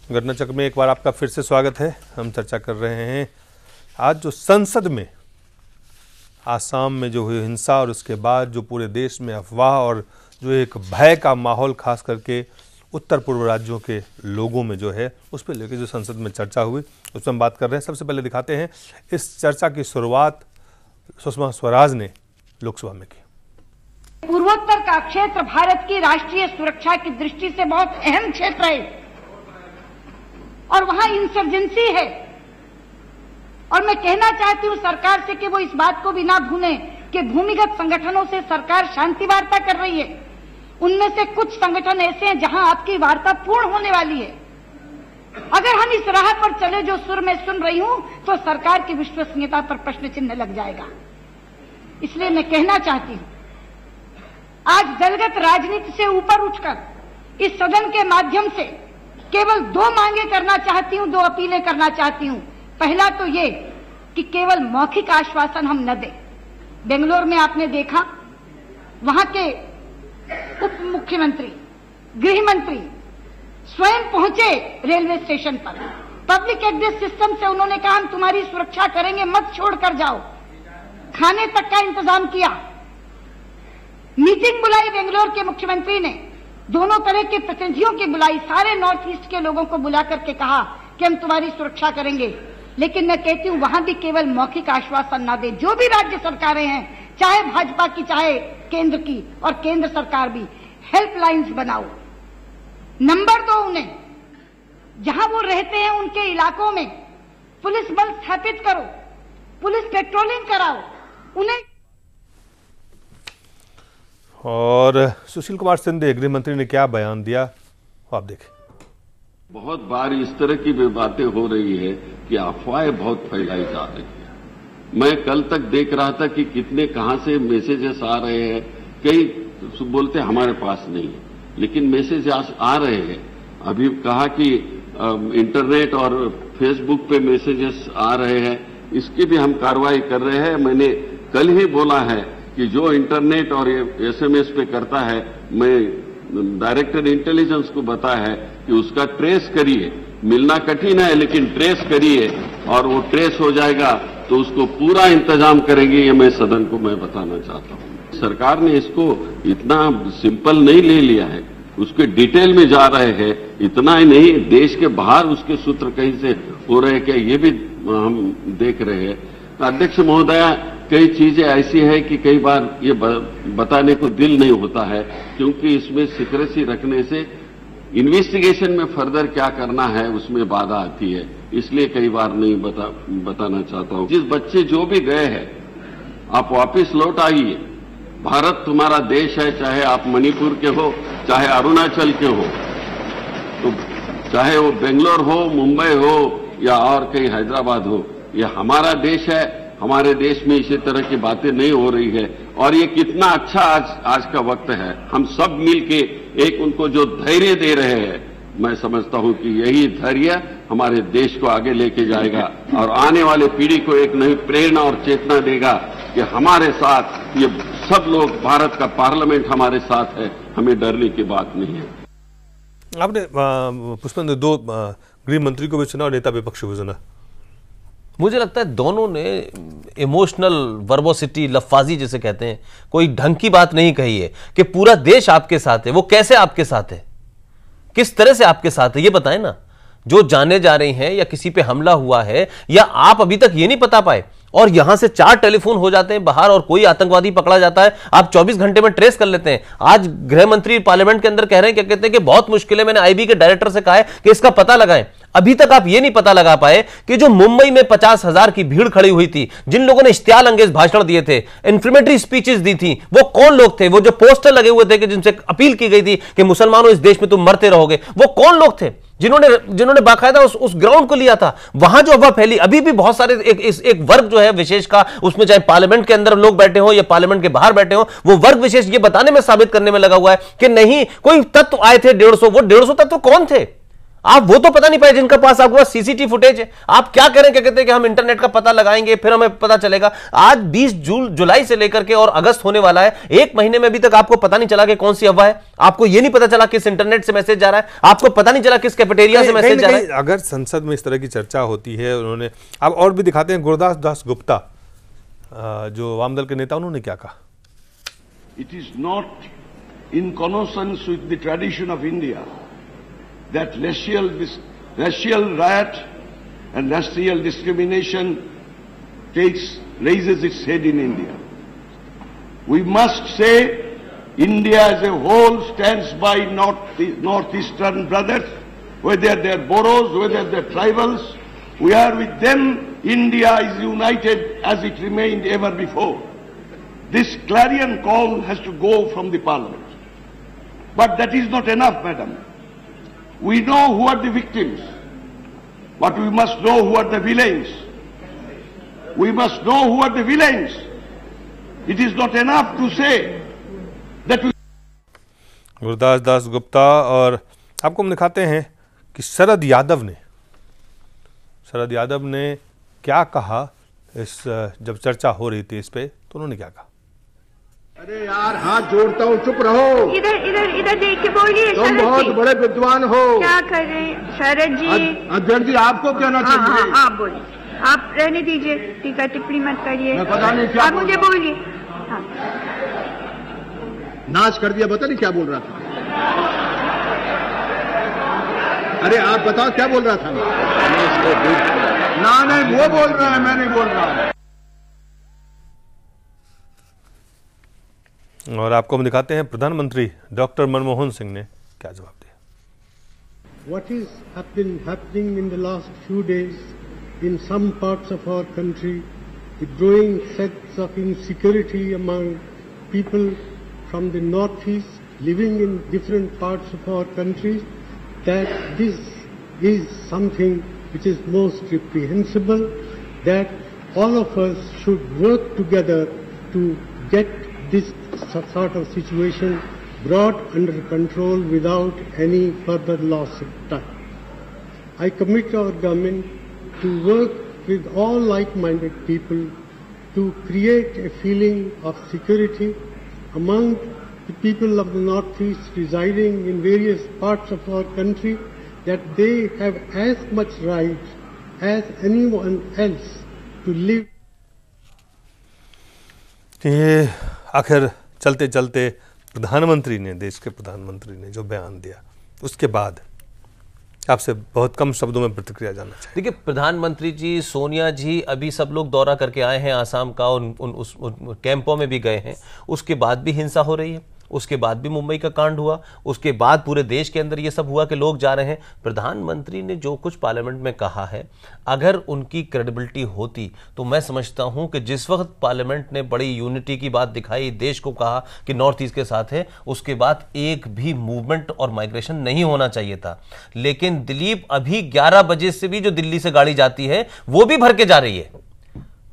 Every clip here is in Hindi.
घटना चक्र में एक बार आपका फिर से स्वागत है। हम चर्चा कर रहे हैं आज जो संसद में आसाम में जो हुई हिंसा और उसके बाद जो पूरे देश में अफवाह और जो एक भय का माहौल खास करके उत्तर पूर्व राज्यों के लोगों में जो है उस पर लेकर जो संसद में चर्चा हुई उस पर हम बात कर रहे हैं। सबसे पहले दिखाते हैं इस चर्चा की शुरुआत सुषमा स्वराज ने लोकसभा में की। पूर्वोत्तर का क्षेत्र भारत की राष्ट्रीय सुरक्षा की दृष्टि से बहुत अहम क्षेत्र है और वहां इंसर्जेंसी है और मैं कहना चाहती हूं सरकार से कि वो इस बात को भी ना भूलें कि भूमिगत संगठनों से सरकार शांति वार्ता कर रही है। उनमें से कुछ संगठन ऐसे हैं जहां आपकी वार्ता पूर्ण होने वाली है। अगर हम इस राह पर चले जो सुर में सुन रही हूं तो सरकार की विश्वसनीयता पर प्रश्न चिन्ह लग जाएगा। इसलिए मैं कहना चाहती हूं आज दलगत राजनीति से ऊपर उठकर इस सदन के माध्यम से केवल दो मांगे करना चाहती हूं, दो अपीलें करना चाहती हूं। पहला तो ये कि केवल मौखिक आश्वासन हम न दें। बेंगलोर में आपने देखा वहां के उप मुख्यमंत्री गृह मंत्री स्वयं पहुंचे रेलवे स्टेशन पर। पब्लिक एड्रेस सिस्टम से उन्होंने कहा हम तुम्हारी सुरक्षा करेंगे, मत छोड़कर जाओ। खाने तक का इंतजाम किया। मीटिंग बुलाई बेंगलोर के मुख्यमंत्री ने, दोनों तरह के प्रतिनिधियों की बुलाई, सारे नॉर्थ ईस्ट के लोगों को बुला करके कहा कि हम तुम्हारी सुरक्षा करेंगे। लेकिन मैं कहती हूं वहां भी केवल मौखिक आश्वासन ना दे। जो भी राज्य सरकारें हैं, चाहे भाजपा की चाहे केंद्र की, और केंद्र सरकार भी हेल्पलाइंस बनाओ, नंबर दो उन्हें, जहां वो रहते हैं उनके इलाकों में पुलिस बल स्थापित करो, पुलिस पेट्रोलिंग कराओ उन्हें। और सुशील कुमार शिंदे गृह मंत्री ने क्या बयान दिया आप देखें। बहुत बार इस तरह की बातें हो रही है कि अफवाहें बहुत फैलाई जा रही है। मैं कल तक देख रहा था कि कितने कहां से मैसेजेस आ रहे हैं। कई बोलते हमारे पास नहीं है, लेकिन मैसेज आ रहे हैं। अभी कहा कि इंटरनेट और फेसबुक पे मैसेजेस आ रहे हैं, इसकी भी हम कार्रवाई कर रहे हैं। मैंने कल ही बोला है कि जो इंटरनेट और एसएमएस पे करता है, मैं डायरेक्टर इंटेलिजेंस को बताया है कि उसका ट्रेस करिए। मिलना कठिन है लेकिन ट्रेस करिए और वो ट्रेस हो जाएगा तो उसको पूरा इंतजाम करेंगे। ये मैं सदन को मैं बताना चाहता हूं। सरकार ने इसको इतना सिंपल नहीं ले लिया है, उसके डिटेल में जा रहे हैं। इतना ही नहीं, देश के बाहर उसके सूत्र कहीं से हो रहे हैं क्या, ये भी हम देख रहे हैं। अध्यक्ष महोदया, कई चीजें ऐसी है कि कई बार ये बताने को दिल नहीं होता है, क्योंकि इसमें सीक्रेसी रखने से इन्वेस्टिगेशन में फर्दर क्या करना है उसमें बाधा आती है। इसलिए कई बार नहीं बताना चाहता हूं। जिस बच्चे जो भी गए हैं, आप वापस लौट आइए। भारत तुम्हारा देश है, चाहे आप मणिपुर के हो, चाहे अरुणाचल के हो, तो चाहे वो बेंगलोर हो, मुंबई हो या और कहीं हैदराबाद हो, ये हमारा देश है। हमारे देश में इसी तरह की बातें नहीं हो रही है और ये कितना अच्छा आज का वक्त है। हम सब मिलके एक उनको जो धैर्य दे रहे हैं, मैं समझता हूं कि यही धैर्य हमारे देश को आगे लेके जाएगा और आने वाले पीढ़ी को एक नई प्रेरणा और चेतना देगा कि हमारे साथ ये सब लोग, भारत का पार्लियामेंट हमारे साथ है, हमें डरने की बात नहीं है। आपने पुष्पेंद्र दो गृह मंत्री को भी चुना और नेता विपक्ष को भी चुना। मुझे लगता है दोनों ने इमोशनल वर्बोसिटी, लफ्फाजी जिसे कहते हैं, कोई ढंग की बात नहीं कही है कि पूरा देश आपके साथ है। वो कैसे आपके साथ है, किस तरह से आपके साथ है, ये बताएं ना। जो जाने जा रही हैं या किसी पे हमला हुआ है या आप अभी तक ये नहीं पता पाए और यहां से 4 टेलीफोन हो जाते हैं बाहर और कोई आतंकवादी पकड़ा जाता है, आप 24 घंटे में ट्रेस कर लेते हैं। आज गृह मंत्री पार्लियामेंट के अंदर कह रहे हैं, क्या कहते हैं कि बहुत मुश्किल है। मैंने आईबी के डायरेक्टर से कहा है कि इसका पता लगाएं। अभी तक आप ये नहीं पता लगा पाए कि जो मुंबई में 50,000 की भीड़ खड़ी हुई थी, जिन लोगों ने इश्तियाल अंगेज भाषण दिए थे, इंफ्लेमेटरी स्पीचेस दी थी, वो कौन लोग थे? वो जो पोस्टर लगे हुए थे कि जिनसे अपील की गई थी कि मुसलमानों इस देश में तुम मरते रहोगे, वो कौन लोग थे जिन्होंने बाकायदा उस ग्राउंड को लिया था? वहां जो अफवाह फैली, अभी भी बहुत सारे एक वर्ग जो है विशेष का, उसमें चाहे पार्लियामेंट के अंदर लोग बैठे हो या पार्लियामेंट के बाहर बैठे हो, वो वर्ग विशेष ये बताने में, साबित करने में लगा हुआ है कि नहीं, कोई तत्व आए थे 150। वो 150 तत्व कौन थे? आप वो तो पता नहीं पाए जिनका पास आपके पास सीसीटीवी फुटेज है। आप क्या करें, क्या कहते हैं कि हम इंटरनेट का पता लगाएंगे फिर हमें पता चलेगा। आज 20 जुलाई से लेकर के और अगस्त होने वाला है, एक महीने में अभी तक आपको पता नहीं चला कि कौन सी अफवाह है, आपको ये नहीं पता चला किस इंटरनेट से मैसेज जा रहा है, आपको पता नहीं चला किस कैफेटेरिया से मैसेज जा रहा है। अगर संसद में इस तरह की चर्चा होती है, उन्होंने अब और भी दिखाते हैं, गुरदास दास गुप्ता जो वाम दल के नेता, उन्होंने क्या कहा? It is not in consonance with the tradition of India that racial riot and racial discrimination raises its head in India. We must say India as a whole stands by northeastern brothers, whether they're Boros, whether they're tribals. We are with them. India is united as it remained ever before. This clarion call has to go from the parliament. But that is not enough, madam. We know who are the victims, but we must know who are the villains. We must know who are the villains. It is not enough to say that we... Gurdas Das Gupta. और आपको हम दिखाते हैं कि शरद यादव ने क्या कहा इस जब चर्चा हो रही थी इस पे, तो उन्होंने क्या कहा? अरे यार हाथ जोड़ता हूँ, चुप रहो। इधर देख के बोलिए। तुम बहुत बड़े विद्वान हो। क्या कर रहे हैं शरद जी? अध्यक्ष जी आपको कहना चाहिए। आप बोलिए, आप रहने दीजिए, टीका टिप्पणी मत करिए। मैं पता नहीं क्या आप मुझे बोलिए। हाँ। नाश कर दिया, पता नहीं क्या बोल रहा था। अरे आप बताओ क्या बोल रहा था? ना नहीं, वो बोल रहा है, मैं नहीं बोल रहा। और आपको हम दिखाते हैं प्रधानमंत्री डॉक्टर मनमोहन सिंह ने क्या जवाब दिया। What is happening in the last few days in some parts of our country, with growing sense of insecurity among people from the northeast living in different parts of our country, that this is something which is most reprehensible, that all of us should work together to get this sort of situation brought under control without any further loss of time. I commit our government to work with all like-minded people to create a feeling of security among the people of the Northeast residing in various parts of our country, that they have as much right as anyone else to live. ये आखिर चलते चलते प्रधानमंत्री ने, देश के प्रधानमंत्री ने जो बयान दिया, उसके बाद आपसे बहुत कम शब्दों में प्रतिक्रिया जानना चाहिए। देखिए, प्रधानमंत्री जी, सोनिया जी अभी सब लोग दौरा करके आए हैं आसाम का, उस कैंपों में भी गए हैं, उसके बाद भी हिंसा हो रही है, उसके बाद भी मुंबई का कांड हुआ, उसके बाद पूरे देश के अंदर ये सब हुआ कि लोग जा रहे हैं। प्रधानमंत्री ने जो कुछ पार्लियामेंट में कहा है, अगर उनकी क्रेडिबिलिटी होती तो मैं समझता हूं कि जिस वक्त पार्लियामेंट ने बड़ी यूनिटी की बात दिखाई, देश को कहा कि नॉर्थ ईस्ट के साथ है, उसके बाद एक भी मूवमेंट और माइग्रेशन नहीं होना चाहिए था। लेकिन दिलीप, अभी 11 बजे से भी जो दिल्ली से गाड़ी जाती है वो भी भर के जा रही है।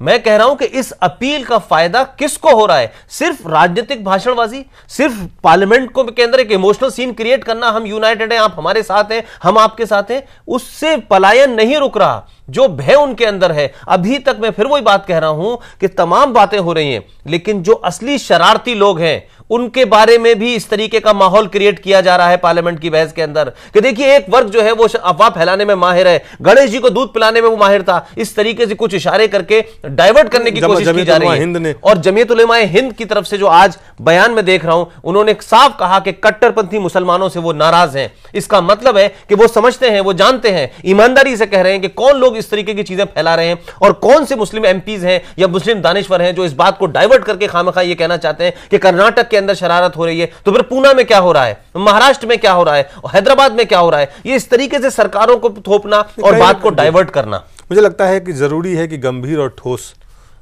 मैं कह रहा हूं कि इस अपील का फायदा किसको हो रहा है? सिर्फ राजनीतिक भाषणबाजी, सिर्फ पार्लियामेंट को के अंदर एक इमोशनल सीन क्रिएट करना, हम यूनाइटेड हैं, आप हमारे साथ हैं, हम आपके साथ हैं, उससे पलायन नहीं रुक रहा। जो भय उनके अंदर है, अभी तक मैं फिर वही बात कह रहा हूं कि तमाम बातें हो रही हैं, लेकिन जो असली शरारती लोग हैं उनके बारे में भी इस तरीके का माहौल क्रिएट किया जा रहा है पार्लियामेंट की बहस के अंदर कि देखिए एक वर्ग जो है वो अफवाह फैलाने में माहिर है, गणेश जी को दूध पिलाने में वो माहिर था, इस तरीके से कुछ इशारे करके डाइवर्ट करने की कोशिश की जा रही है। और जमीयत उलेमाए हिंद की तरफ से जो आज बयान में देख रहा हूं, उन्होंने साफ कहा कि कट्टरपंथी मुसलमानों से वो नाराज हैं। इसका मतलब है कि वो समझते हैं, वो जानते हैं, ईमानदारी से कह रहे हैं कि कौन लोग इस तरीके की चीजें फैला रहे हैं और कौन से मुस्लिम एमपीज हैं या मुस्लिम दानिश्वर हैं जो इस बात को डाइवर्ट करके खामखा ये कहना चाहते हैं कि कर्नाटक के अंदर शरारत हो रही है, तो फिर पूना में क्या हो रहा है, महाराष्ट्र में क्या हो रहा है, और हैदराबाद में क्या हो रहा है। ये इस तरीके से सरकारों को थोपना और बात को डाइवर्ट करना, मुझे लगता है कि जरूरी है कि गंभीर और ठोस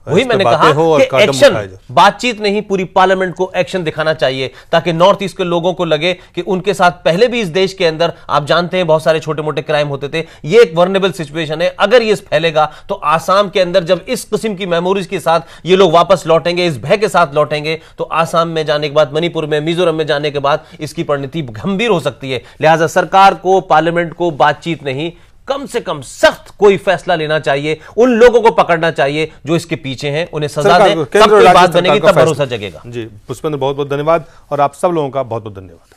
वही मैंने कहा कि एक्शन, बातचीत नहीं, पूरी पार्लियामेंट को एक्शन दिखाना चाहिए ताकि नॉर्थ ईस्ट के लोगों को लगे कि उनके साथ पहले भी इस देश के अंदर आप जानते हैं बहुत सारे छोटे मोटे क्राइम होते थे, ये एक वर्नेबल सिचुएशन है। अगर ये फैलेगा तो आसाम के अंदर जब इस किस्म की मेमोरीज के साथ ये लोग वापस लौटेंगे, इस भय के साथ लौटेंगे, तो आसाम में जाने के बाद, मणिपुर में, मिजोरम में जाने के बाद इसकी परिणति गंभीर हो सकती है। लिहाजा सरकार को, पार्लियामेंट को बातचीत नहीं, कम से कम सख्त कोई फैसला लेना चाहिए, उन लोगों को पकड़ना चाहिए जो इसके पीछे हैं, उन्हें सजा दें, तब कोई बात बनेगी, तब भरोसा जगेगा। जी पुष्पेंद्र, बहुत बहुत धन्यवाद और आप सब लोगों का बहुत बहुत धन्यवाद।